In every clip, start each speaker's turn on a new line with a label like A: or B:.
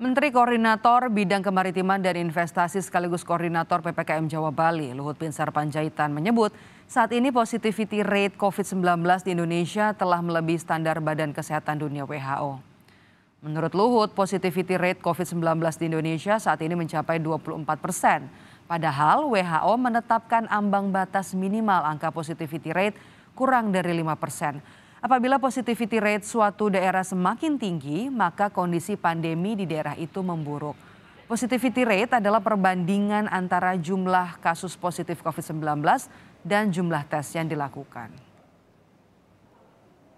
A: Menteri Koordinator Bidang Kemaritiman dan Investasi sekaligus Koordinator PPKM Jawa Bali, Luhut Binsar Panjaitan menyebut saat ini positivity rate COVID-19 di Indonesia telah melebihi standar Badan Kesehatan Dunia WHO. Menurut Luhut, positivity rate COVID-19 di Indonesia saat ini mencapai 24%. Padahal WHO menetapkan ambang batas minimal angka positivity rate kurang dari 5%. Apabila positivity rate suatu daerah semakin tinggi, maka kondisi pandemi di daerah itu memburuk. Positivity rate adalah perbandingan antara jumlah kasus positif COVID-19 dan jumlah tes yang dilakukan.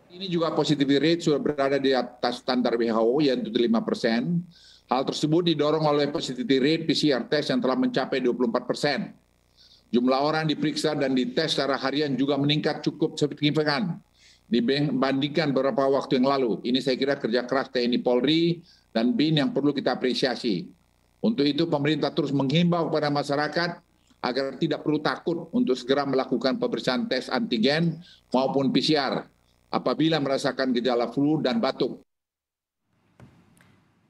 B: Ini juga positivity rate sudah berada di atas standar WHO yaitu 5%. Hal tersebut didorong oleh positivity rate PCR test yang telah mencapai 24%. Jumlah orang diperiksa dan dites secara harian juga meningkat cukup signifikan dibandingkan beberapa waktu yang lalu. Ini saya kira kerja keras TNI Polri dan BIN yang perlu kita apresiasi. Untuk itu pemerintah terus menghimbau kepada masyarakat agar tidak perlu takut untuk segera melakukan pemeriksaan tes antigen maupun PCR apabila merasakan gejala flu dan batuk.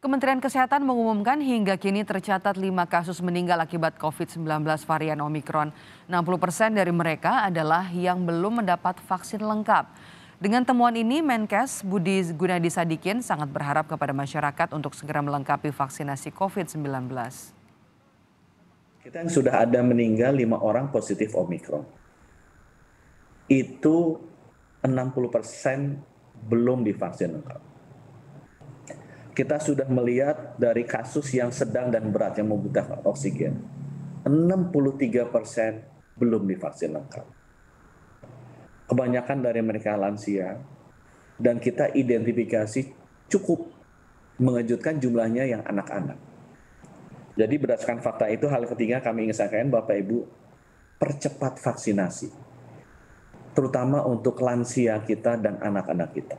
A: Kementerian Kesehatan mengumumkan hingga kini tercatat 5 kasus meninggal akibat COVID-19 varian Omikron. 60% dari mereka adalah yang belum mendapat vaksin lengkap. Dengan temuan ini, Menkes Budi Gunadi Sadikin sangat berharap kepada masyarakat untuk segera melengkapi vaksinasi COVID-19.
C: Kita yang sudah ada meninggal 5 orang positif Omikron. Itu 60% belum divaksin lengkap. Kita sudah melihat dari kasus yang sedang dan berat yang membutuhkan oksigen. 63% belum divaksin lengkap. Kebanyakan dari mereka lansia, dan kita identifikasi cukup mengejutkan jumlahnya yang anak-anak. Jadi berdasarkan fakta itu, hal ketiga kami ingin sampaikan Bapak Ibu, percepat vaksinasi, terutama untuk lansia kita dan anak-anak kita.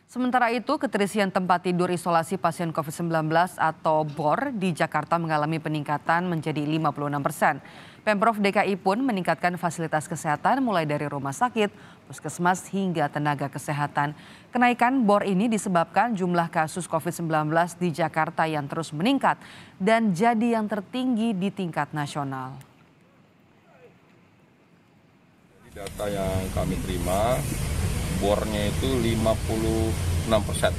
A: Sementara itu, keterisian tempat tidur isolasi pasien COVID-19 atau BOR di Jakarta mengalami peningkatan menjadi 56%. Pemprov DKI pun meningkatkan fasilitas kesehatan mulai dari rumah sakit, puskesmas hingga tenaga kesehatan. Kenaikan BOR ini disebabkan jumlah kasus COVID-19 di Jakarta yang terus meningkat dan jadi yang tertinggi di tingkat nasional.
D: Data yang kami terima, bornya itu 56%.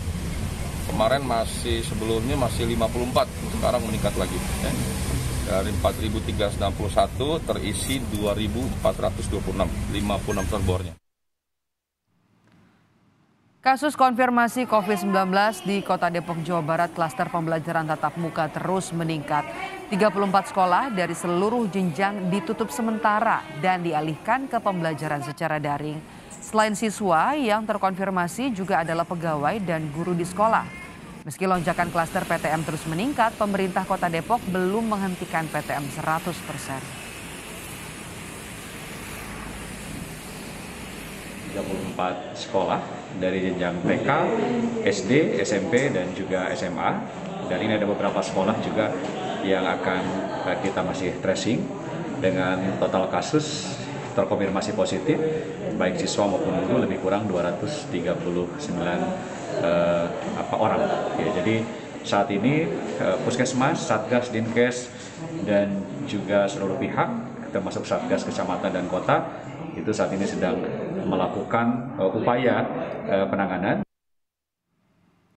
D: Kemarin sebelumnya masih 54, sekarang meningkat lagi. Dari 4.361 terisi 2.426, 56% bornya.
A: Kasus konfirmasi COVID-19 di Kota Depok, Jawa Barat, klaster pembelajaran tatap muka terus meningkat. 34 sekolah dari seluruh jenjang ditutup sementara dan dialihkan ke pembelajaran secara daring. Selain siswa yang terkonfirmasi juga adalah pegawai dan guru di sekolah. Meski lonjakan klaster PTM terus meningkat, pemerintah Kota Depok belum menghentikan PTM 100%.
E: 34 sekolah dari jenjang TK, SD, SMP, dan juga SMA. Dan ini ada beberapa sekolah juga yang akan kita masih tracing dengan total kasus terkonfirmasi positif, baik siswa maupun guru lebih kurang 239 orang. Ya, jadi saat ini Puskesmas, Satgas, Dinkes, dan juga seluruh pihak, termasuk Satgas Kecamatan dan Kota, itu saat ini sedang melakukan upaya penanganan